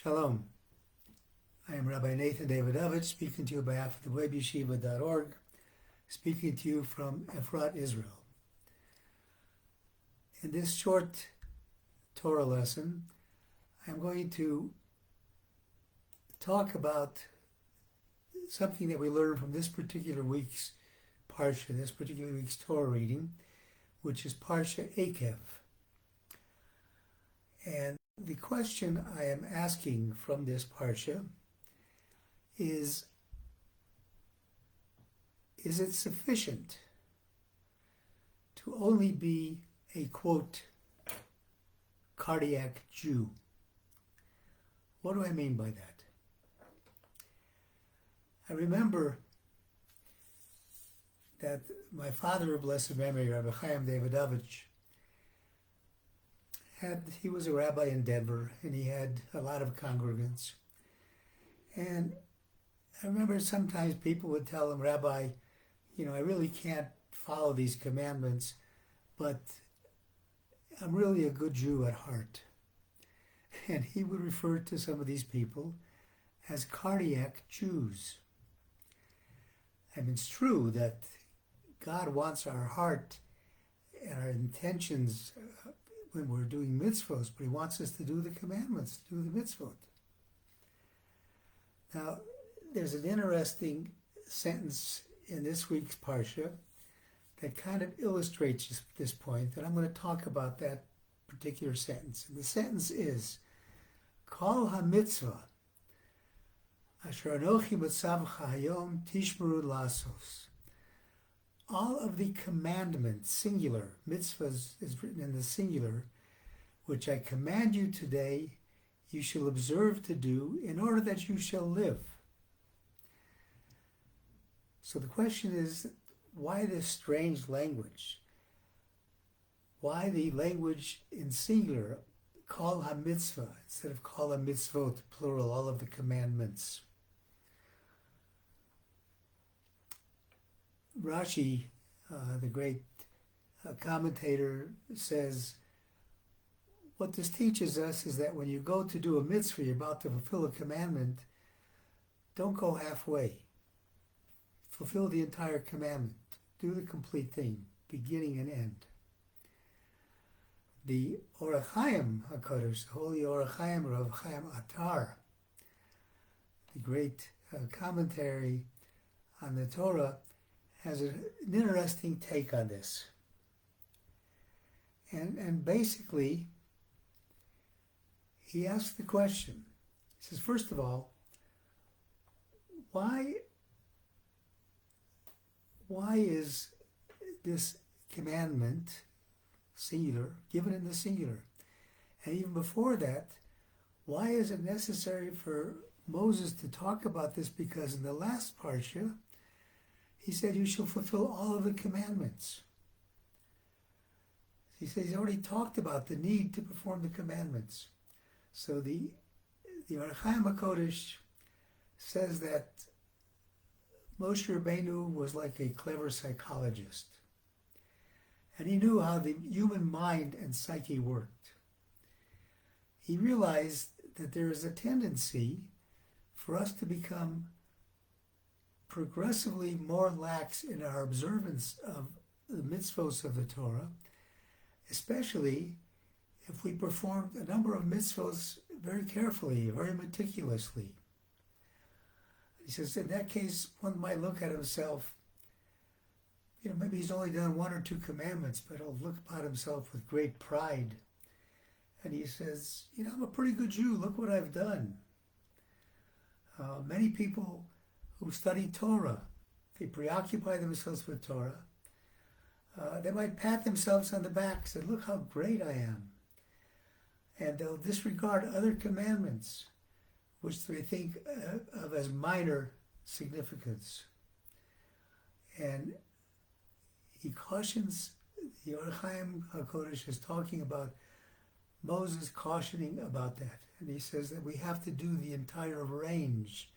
Shalom. I am Rabbi Nathan Davidovich, speaking to you on behalf of the webyeshiva.org, speaking to you from Efrat, Israel. In this short Torah lesson, I'm going to talk about something that we learned from this particular week's Parsha, this particular week's Torah reading, which is Parsha Ekev. And the question I am asking from this Parsha is it sufficient to only be a, quote, cardiac Jew? What do I mean by that? I remember that my father of blessed memory, Rabbi Davidovich, he was a rabbi in Denver, and he had a lot of congregants. And I remember sometimes people would tell him, Rabbi, I really can't follow these commandments, but I'm really a good Jew at heart. And he would refer to some of these people as cardiac Jews. And it's true that God wants our heart and our intentions when we're doing mitzvot, but he wants us to do the commandments, to do the mitzvot. Now, there's an interesting sentence in this week's Parsha that kind of illustrates this point, and I'm going to talk about that particular sentence. And the sentence is, Kol ha-mitzvah asher anochi mitzavcha hayom tishmeru lasos. All of the commandments, singular, mitzvahs is written in the singular, which I command you today, you shall observe to do in order that you shall live. So the question is, why this strange language? Why the language in singular, kol ha-mitzvah, instead of kol ha-mitzvot, plural, all of the commandments? Rashi, the great commentator, says, what this teaches us is that when you go to do a mitzvah, you're about to fulfill a commandment, don't go halfway. Fulfill the entire commandment. Do the complete thing, beginning and end. The Orach Chaim HaKadosh, the holy Orach Chaim, Rav Chaim Atar, the great commentary on the Torah, has an interesting take on this. And basically, he asks the question. He says, first of all, why is this commandment singular, given in the singular? And even before that, why is it necessary for Moses to talk about this? Because in the last Parsha, he said, you shall fulfill all of the commandments. He says he's already talked about the need to perform the commandments. So the Orach Chaim HaKodesh says that Moshe Rabbeinu was like a clever psychologist. And he knew how the human mind and psyche worked. He realized that there is a tendency for us to become progressively more lax in our observance of the mitzvos of the Torah, especially if we perform a number of mitzvos very carefully, very meticulously. He says, in that case, one might look at himself, maybe he's only done one or two commandments, but he'll look about himself with great pride. And he says, I'm a pretty good Jew, look what I've done. Many people who study Torah, they preoccupy themselves with Torah, they might pat themselves on the back and say, look how great I am. And they'll disregard other commandments, which they think of as minor significance. And he cautions, the Orach Chaim HaKodesh is talking about Moses cautioning about that. And he says that we have to do the entire range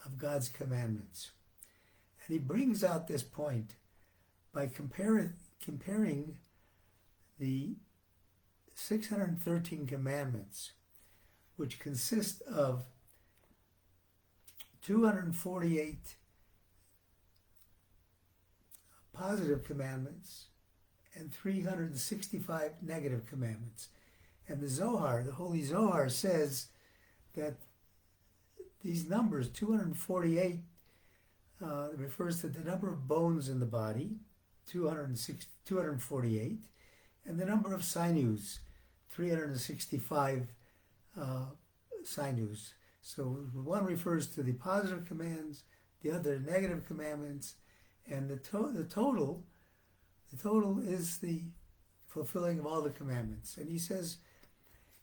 of God's commandments. And he brings out this point by comparing the 613 commandments which consist of 248 positive commandments and 365 negative commandments. And the Zohar, the Holy Zohar, says that these numbers, 248, refers to the number of bones in the body, 248, and the number of sinews, 365 sinews. So one refers to the positive commands, the other negative commandments, and the total is the fulfilling of all the commandments. And he says,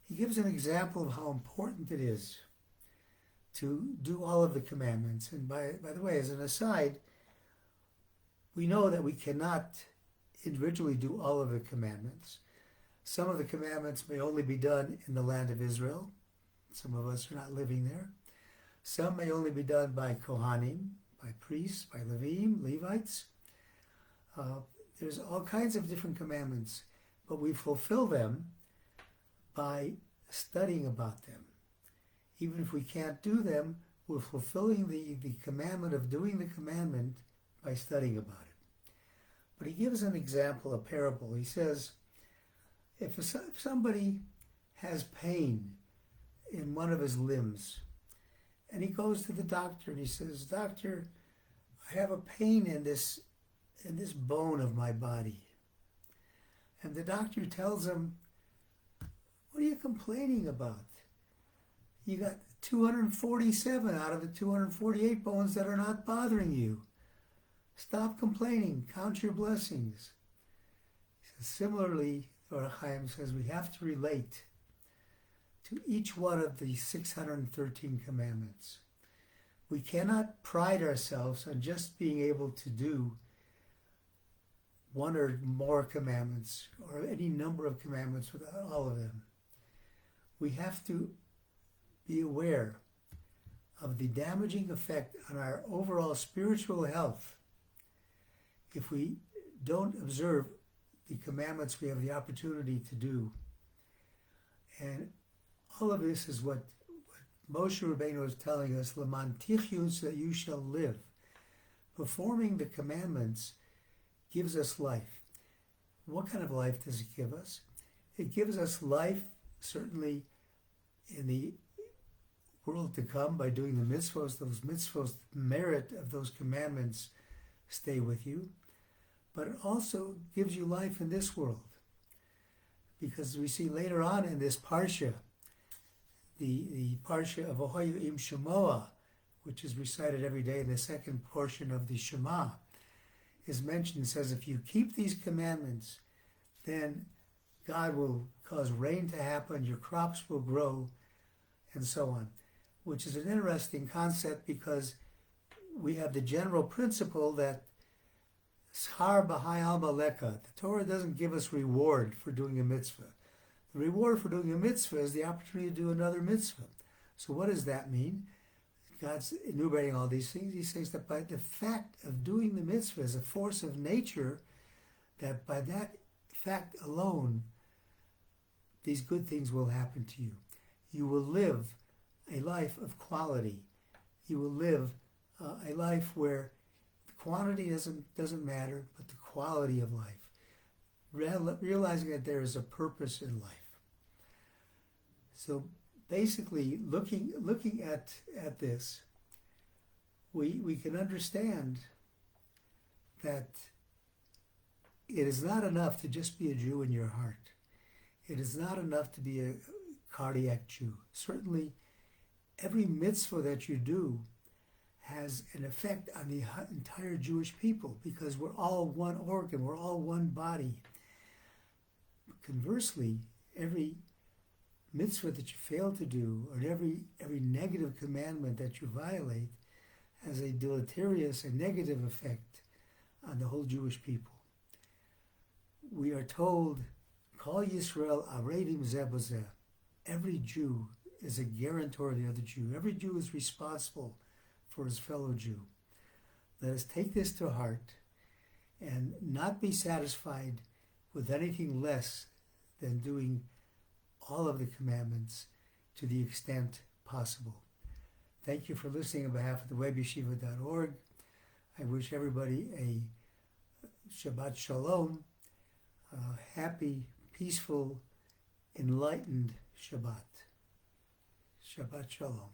he gives an example of how important it is to do all of the commandments. And by the way, as an aside, we know that we cannot individually do all of the commandments. Some of the commandments may only be done in the land of Israel. Some of us are not living there. Some may only be done by Kohanim, by priests, by Levites. There's all kinds of different commandments, but we fulfill them by studying about them. Even if we can't do them, we're fulfilling the commandment of doing the commandment by studying about it. But he gives an example, a parable. He says, if somebody has pain in one of his limbs, and he goes to the doctor and he says, "Doctor, I have a pain in this bone of my body." And the doctor tells him, "What are you complaining about? You got 247 out of the 248 bones that are not bothering you. Stop complaining. Count your blessings." He says, similarly, Torah Chaim says we have to relate to each one of the 613 commandments. We cannot pride ourselves on just being able to do one or more commandments or any number of commandments without all of them. We have to be aware of the damaging effect on our overall spiritual health if we don't observe the commandments we have the opportunity to do. And all of this is what Moshe Rabbeinu is telling us, L'man tichyu, so that you shall live. Performing the commandments gives us life. What kind of life does it give us? It gives us life, certainly in the world to come, by doing the mitzvos. Those mitzvos, the merit of those commandments stay with you. But it also gives you life in this world. Because we see later on in this Parsha, the Parsha of Ohoyu im Shemoah, which is recited every day in the second portion of the Shema, is mentioned. It says, if you keep these commandments, then God will cause rain to happen, your crops will grow, and so on. Which is an interesting concept because we have the general principle that Schar b'hai al maleka, the Torah doesn't give us reward for doing a mitzvah. The reward for doing a mitzvah is the opportunity to do another mitzvah. So what does that mean? God's enumerating all these things. He says that by the fact of doing the mitzvah as a force of nature, that by that fact alone, these good things will happen to you. You will live a life of quality. You will live a life where the quantity doesn't matter, but the quality of life. Realizing that there is a purpose in life. So basically, looking at this, we can understand that it is not enough to just be a Jew in your heart. It is not enough to be a cardiac Jew. Certainly, every mitzvah that you do has an effect on the entire Jewish people because we're all one organ, we're all one body. Conversely, every mitzvah that you fail to do, or every negative commandment that you violate, has a deleterious and negative effect on the whole Jewish people. We are told, Kol Yisrael aredim zeh b'zeh. Every Jew is a guarantor of the other Jew. Every Jew is responsible for his fellow Jew. Let us take this to heart and not be satisfied with anything less than doing all of the commandments to the extent possible. Thank you for listening on behalf of the webyeshiva.org. I wish everybody a Shabbat Shalom, happy, peaceful, enlightened Shabbat. Shabbat Shalom.